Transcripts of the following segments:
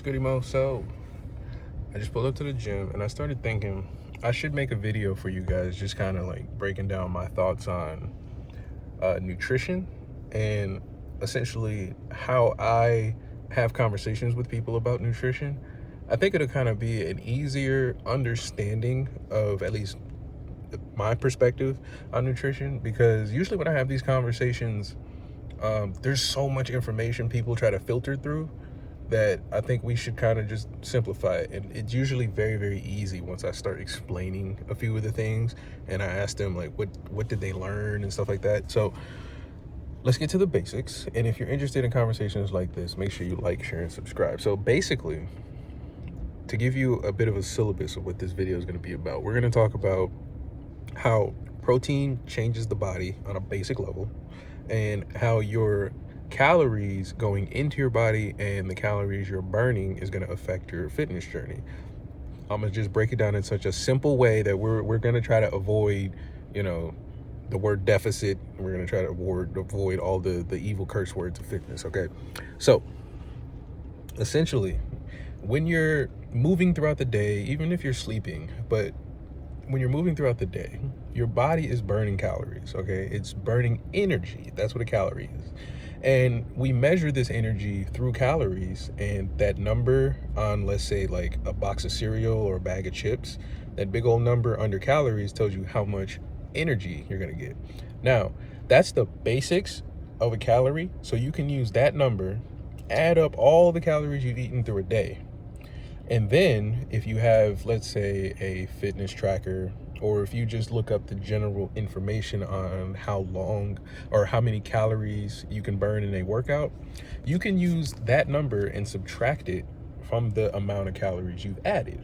Goody Mo. So I just pulled up to the gym and I started thinking I should make a video for you guys, just kind of like breaking down my thoughts on nutrition and essentially how I have conversations with people about nutrition. I think it'll kind of be an easier understanding of at least my perspective on nutrition, because usually when I have these conversations, there's so much information people try to filter through that I think we should kind of just simplify it. And it's usually very, very easy once I start explaining a few of the things and I ask them like what did they learn and stuff like that. So let's get to the basics. And if you're interested in conversations like this, make sure you like, share, and subscribe. So basically, to give you a bit of a syllabus of what this video is going to be about, we're going to talk about how protein changes the body on a basic level and how your calories going into your body and the calories you're burning is going to affect your fitness journey. I'm going to just break it down in such a simple way that we're going to try to avoid, the word deficit. We're going to try to avoid all the evil curse words of fitness. Okay. So essentially, when you're moving throughout the day, even if you're sleeping, but when you're moving throughout the day, your body is burning calories, okay? It's burning energy. That's what a calorie is. And we measure this energy through calories, and that number on, let's say, like a box of cereal or a bag of chips, that big old number under calories tells you how much energy you're gonna get. Now, that's the basics of a calorie. So you can use that number, add up all the calories you've eaten through a day. And then if you have, let's say, a fitness tracker, or if you just look up the general information on how long or how many calories you can burn in a workout, you can use that number and subtract it from the amount of calories you've added.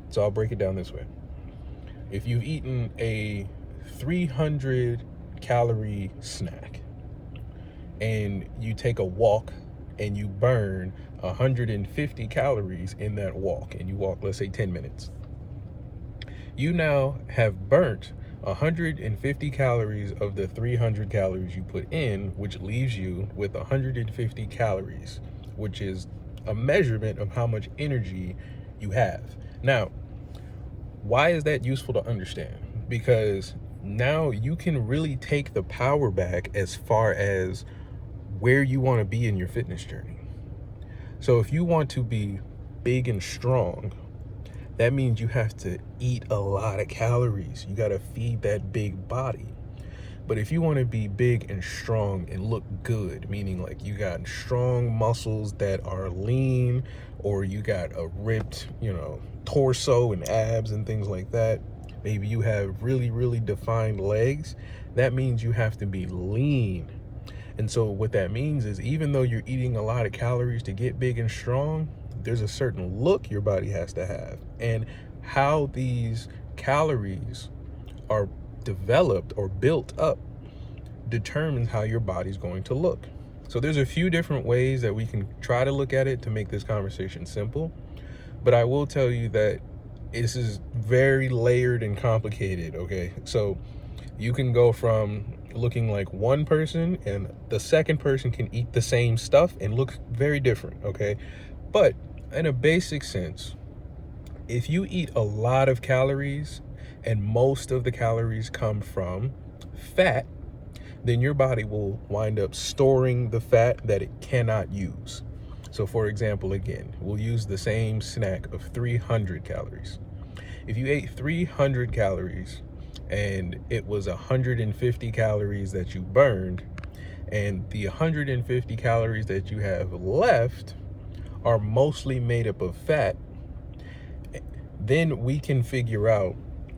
So I'll break it down this way. If you've eaten a 300 calorie snack and you take a walk and you burn 150 calories in that walk, and you walk, let's say, 10 minutes, you now have burnt 150 calories of the 300 calories you put in, which leaves you with 150 calories, which is a measurement of how much energy you have. Now, why is that useful to understand? Because now you can really take the power back as far as where you want to be in your fitness journey. So if you want to be big and strong, that means you have to eat a lot of calories. You got to feed that big body. But if you want to be big and strong and look good, meaning like you got strong muscles that are lean, or you got a ripped, torso and abs and things like that, maybe you have really, really defined legs, that means you have to be lean. And so what that means is, even though you're eating a lot of calories to get big and strong, there's a certain look your body has to have. And how these calories are developed or built up determines how your body's going to look. So there's a few different ways that we can try to look at it to make this conversation simple. But I will tell you that this is very layered and complicated, okay? So you can go from looking like one person, and the second person can eat the same stuff and look very different, okay? But in a basic sense, if you eat a lot of calories and most of the calories come from fat, then your body will wind up storing the fat that it cannot use. So for example, again, we'll use the same snack of 300 calories. If you ate 300 calories and it was 150 calories that you burned, and the 150 calories that you have left are mostly made up of fat, then we can figure out,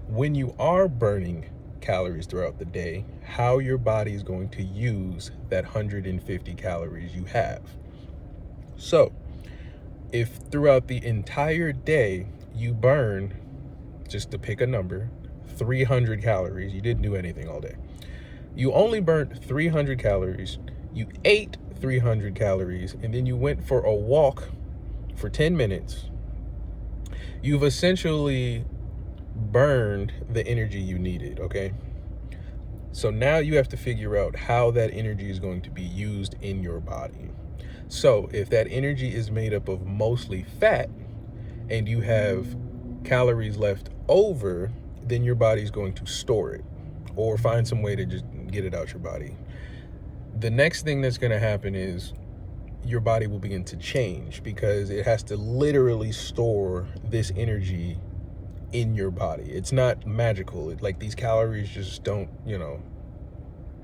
when you are burning calories throughout the day, how your body is going to use that 150 calories you have. So if throughout the entire day you burn, just to pick a number, 300 calories, you didn't do anything all day, you only burnt 300 calories, you ate 300 calories, and then you went for a walk for 10 minutes, you've essentially burned the energy you needed, okay? So now you have to figure out how that energy is going to be used in your body. So if that energy is made up of mostly fat and you have calories left over, then your body's going to store it or find some way to just get it out your body. The next thing that's going to happen is your body will begin to change because it has to literally store this energy in your body. It's not magical. Like these calories just don't,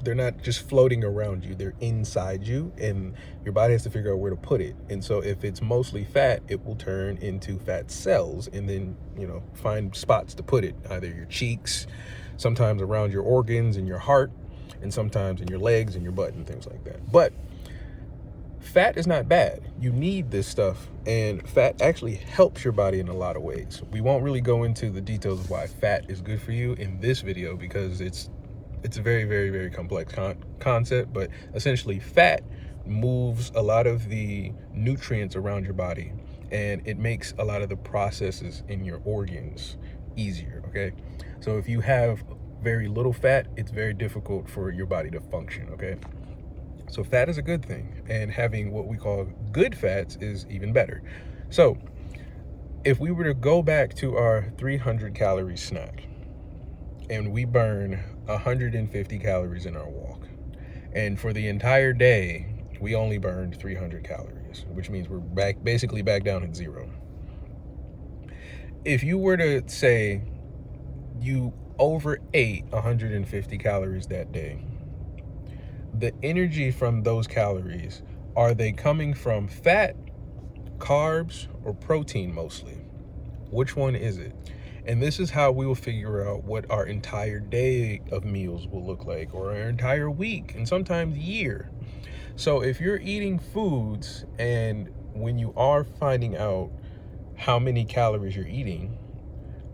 they're not just floating around you. They're inside you, and your body has to figure out where to put it. And so if it's mostly fat, it will turn into fat cells and then, find spots to put it, either your cheeks, sometimes around your organs and your heart, and sometimes in your legs and your butt and things like that. But fat is not bad. You need this stuff, and fat actually helps your body in a lot of ways. We won't really go into the details of why fat is good for you in this video because it's a very, very, very complex concept, but essentially fat moves a lot of the nutrients around your body, and it makes a lot of the processes in your organs easier, okay? So if you have very little fat, it's very difficult for your body to function, okay? So fat is a good thing, and having what we call good fats is even better. So if we were to go back to our 300 calorie snack and we burn 150 calories in our walk, and for the entire day we only burned 300 calories, which means we're basically back down at zero. If you were to say you overate 150 calories that day, the energy from those calories, are they coming from fat, carbs, or protein mostly? Which one is it? And this is how we will figure out what our entire day of meals will look like, or our entire week, and sometimes year. So if you're eating foods, and when you are finding out how many calories you're eating,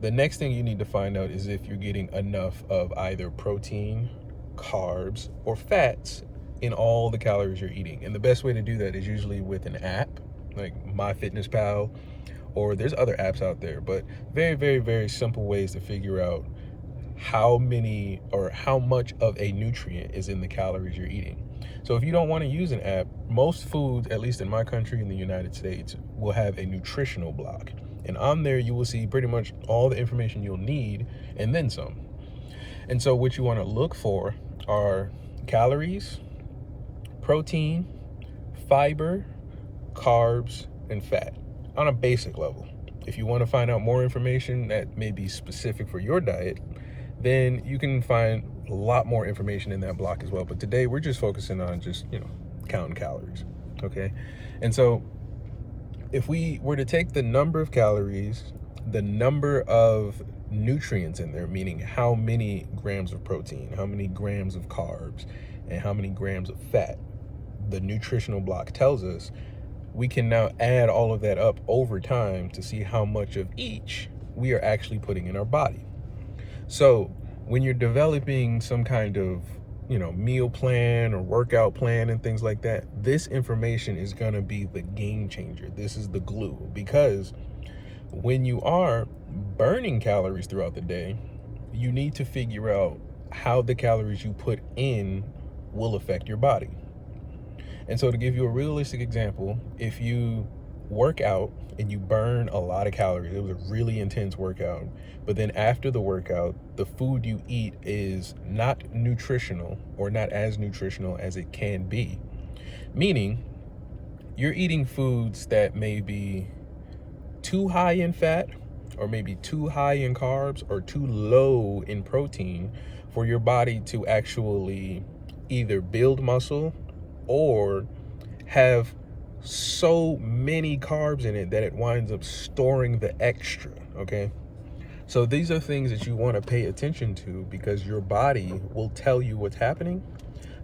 the next thing you need to find out is if you're getting enough of either protein, carbs, or fats in all the calories you're eating. And the best way to do that is usually with an app like MyFitnessPal, or there's other apps out there, but very, very, very simple ways to figure out how many or how much of a nutrient is in the calories you're eating. So if you don't want to use an app, most foods, at least in my country, in the United States, will have a nutritional block. And on there, you will see pretty much all the information you'll need and then some. And so what you want to look for are calories, protein, fiber, carbs, and fat on a basic level. If you want to find out more information that may be specific for your diet, then you can find a lot more information in that block as well. But today we're just focusing on just, counting calories, okay? And so if we were to take the number of calories, the number of nutrients in there, meaning how many grams of protein, how many grams of carbs, and how many grams of fat the nutritional block tells us, we can now add all of that up over time to see how much of each we are actually putting in our body. So when you're developing some kind of, meal plan or workout plan and things like that, this information is going to be the game changer. This is the glue, because when you are burning calories throughout the day, you need to figure out how the calories you put in will affect your body. And so to give you a realistic example, if you work out and you burn a lot of calories, it was a really intense workout, but then after the workout, the food you eat is not nutritional or not as nutritional as it can be. Meaning, you're eating foods that may be too high in fat, or maybe too high in carbs, or too low in protein for your body to actually either build muscle or have so many carbs in it that it winds up storing the extra, okay? So these are things that you want to pay attention to, because your body will tell you what's happening,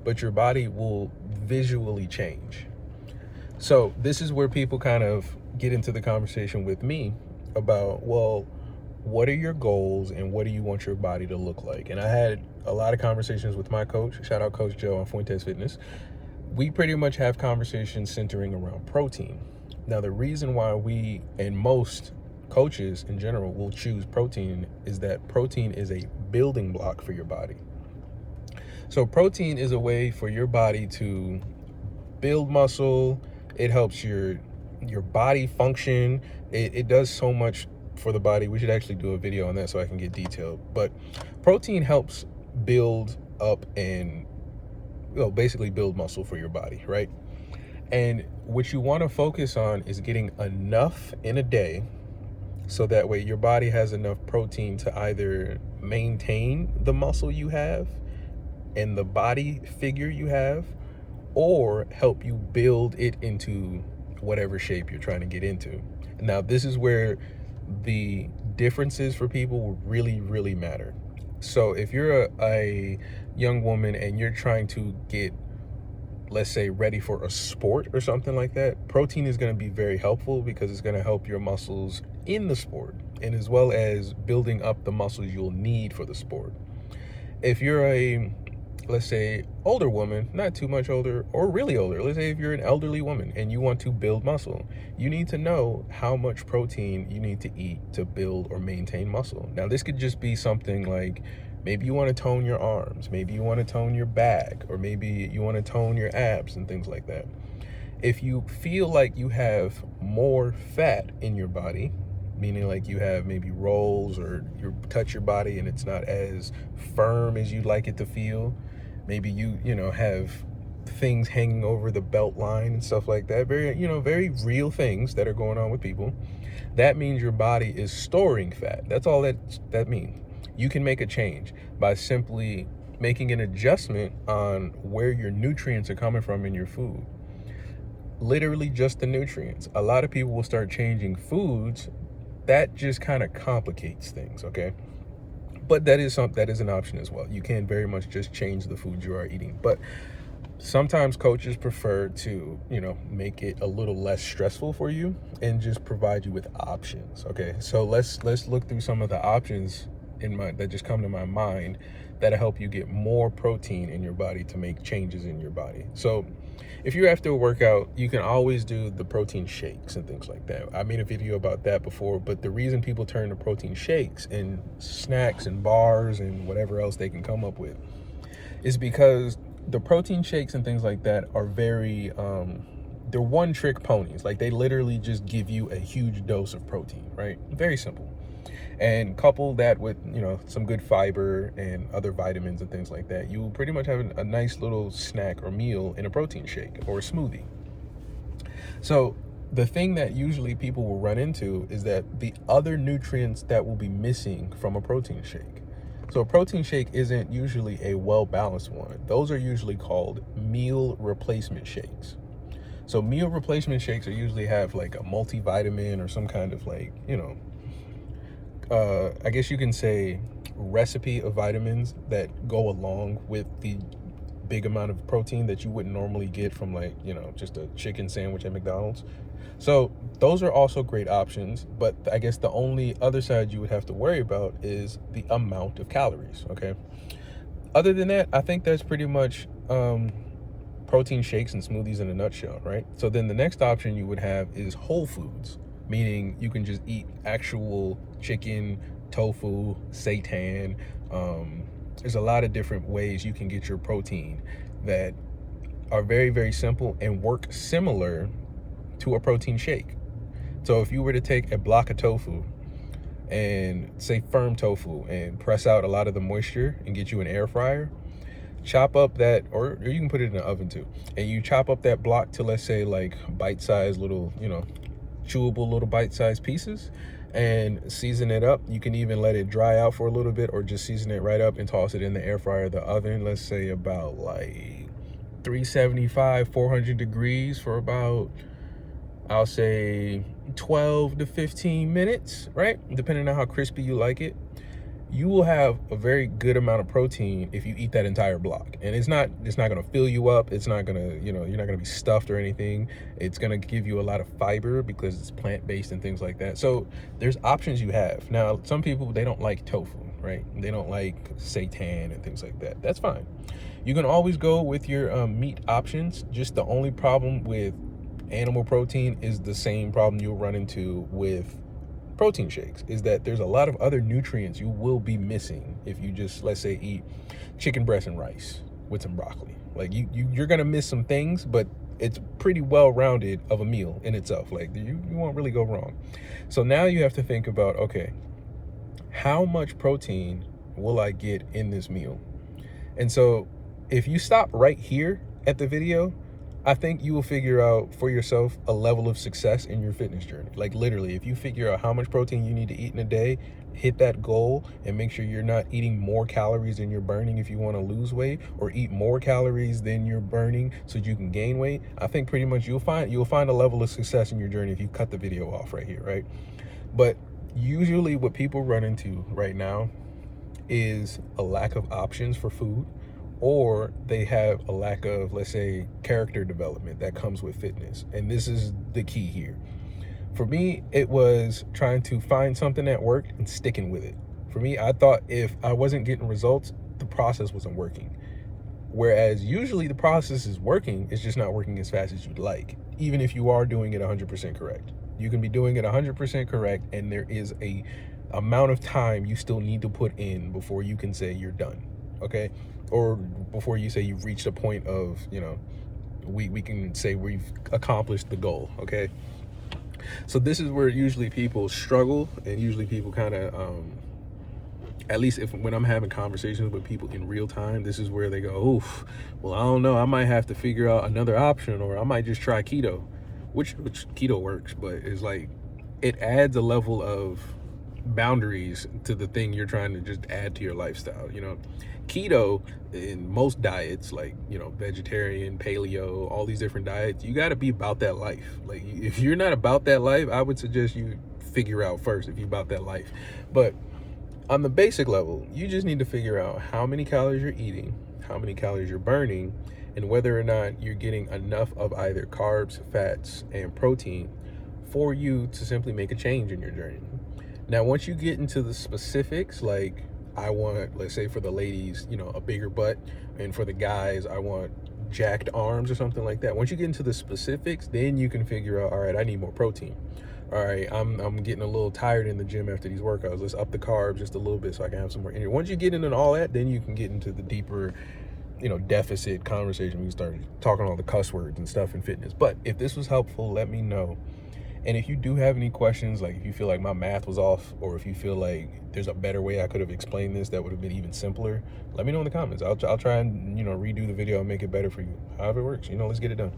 but your body will visually change. So this is where people kind of get into the conversation with me about, well, what are your goals and what do you want your body to look like? And I had a lot of conversations with my coach. Shout out Coach Joe on Fuentes Fitness. We pretty much have conversations centering around protein. Now, the reason why we and most coaches in general will choose protein is that protein is a building block for your body. So protein is a way for your body to build muscle, It helps your body function. It does so much for the body. We should actually do a video on that so I can get detailed. But protein helps build up and basically build muscle for your body, right? And what you want to focus on is getting enough in a day, so that way your body has enough protein to either maintain the muscle you have and the body figure you have, or help you build it into whatever shape you're trying to get into. Now, this is where the differences for people will really matter. So if you're a young woman and you're trying to get, let's say, ready for a sport or something like that, protein is going to be very helpful because it's going to help your muscles in the sport, and as well as building up the muscles you'll need for the sport. If you're a, let's say, older woman, not too much older or really older, let's say if you're an elderly woman and you want to build muscle, you need to know how much protein you need to eat to build or maintain muscle. Now, this could just be something like, maybe you want to tone your arms, maybe you want to tone your back, or maybe you want to tone your abs and things like that. If you feel like you have more fat in your body, meaning like you have maybe rolls, or you touch your body and it's not as firm as you'd like it to feel, maybe you have things hanging over the belt line and stuff like that, very real things that are going on with people, that means your body is storing fat. That's all that means. You can make a change by simply making an adjustment on where your nutrients are coming from in your food. Literally just the nutrients. A lot of people will start changing foods. That just kind of complicates things, okay? But that is an option as well. You can very much just change the foods you are eating. But sometimes coaches prefer to, make it a little less stressful for you and just provide you with options, okay? So let's look through some of the options that just come to my mind that'll help you get more protein in your body to make changes in your body. So if you're after a workout, you can always do the protein shakes and things like that. I made a video about that before, but the reason people turn to protein shakes and snacks and bars and whatever else they can come up with is because the protein shakes and things like that are very they're one trick ponies. Like, they literally just give you a huge dose of protein, right? Very simple. And couple that with, some good fiber and other vitamins and things like that, you will pretty much have a nice little snack or meal in a protein shake or a smoothie. So the thing that usually people will run into is that the other nutrients that will be missing from a protein shake. So a protein shake isn't usually a well-balanced one. Those are usually called meal replacement shakes. So meal replacement shakes usually have like a multivitamin or some kind of like, I guess you can say recipe of vitamins that go along with the big amount of protein that you wouldn't normally get from like, just a chicken sandwich at McDonald's. So those are also great options, but I guess the only other side you would have to worry about is the amount of calories, okay? Other than that, I think that's pretty much protein shakes and smoothies in a nutshell, right? So then the next option you would have is whole foods, meaning you can just eat actual chicken, tofu, seitan. There's a lot of different ways you can get your protein that are very simple and work similar to a protein shake. So if you were to take a block of tofu and say firm tofu and press out a lot of the moisture and get you an air fryer, chop up that, or you can put it in the oven too, and you chop up that block to, let's say, like bite-sized little, chewable little bite-sized pieces, and season it up. You can even let it dry out for a little bit, or just season it right up and toss it in the air fryer, the oven, let's say about like 375, 400 degrees for about, I'll say 12 to 15 minutes, right? Depending on how crispy you like it. You will have a very good amount of protein if you eat that entire block. And it's not going to fill you up. It's not going to, you're not going to be stuffed or anything. It's going to give you a lot of fiber because it's plant-based and things like that. So there's options you have. Now, some people, they don't like tofu, right? They don't like seitan and things like that. That's fine. You can always go with your meat options. Just the only problem with animal protein is the same problem you'll run into with protein shakes, is that there's a lot of other nutrients you will be missing if you just, let's say, eat chicken breast and rice with some broccoli. Like you're gonna miss some things, but it's pretty well-rounded of a meal in itself. Like you won't really go wrong. So now you have to think about, okay, how much protein will I get in this meal? And so if you stop right here at the video, I think you will figure out for yourself a level of success in your fitness journey. Like literally, if you figure out how much protein you need to eat in a day, hit that goal and make sure you're not eating more calories than you're burning if you want to lose weight, or eat more calories than you're burning so you can gain weight. I think pretty much you'll find a level of success in your journey if you cut the video off right here, right? But usually what people run into right now is a lack of options for food, or they have a lack of, let's say, character development that comes with fitness. And this is the key here. For me, it was trying to find something that worked and sticking with it. For me, I thought if I wasn't getting results, the process wasn't working. Whereas usually the process is working, it's just not working as fast as you'd like, even if you are doing it 100% correct. You can be doing it 100% correct, and there is a amount of time you still need to put in before you can say you're done, okay? Or before you say you've reached a point of, we can say we've accomplished the goal, okay? So this is where usually people struggle, and usually people kind of, at least when I'm having conversations with people in real time, this is where they go, oof, well, I don't know, I might have to figure out another option, or I might just try keto, which keto works, but it's like, it adds a level of boundaries to the thing you're trying to just add to your lifestyle. Keto, in most diets, like vegetarian, paleo, all these different diets, you got to be about that life. Like if you're not about that life, I would suggest you figure out first if you're about that life. But on the basic level, you just need to figure out how many calories you're eating, how many calories you're burning, and whether or not you're getting enough of either carbs, fats, and protein for you to simply make a change in your journey. Now, once you get into the specifics, like I want, let's say for the ladies, a bigger butt, and for the guys, I want jacked arms or something like that. Once you get into the specifics, then you can figure out, all right, I need more protein. All right, I'm getting a little tired in the gym after these workouts. Let's up the carbs just a little bit so I can have some more energy. Once you get into all that, then you can get into the deeper, deficit conversation. We can start talking all the cuss words and stuff in fitness. But if this was helpful, let me know. And if you do have any questions, like if you feel like my math was off, or if you feel like there's a better way I could have explained this that would have been even simpler, let me know in the comments. I'll try and, redo the video and make it better for you. However it works, let's get it done.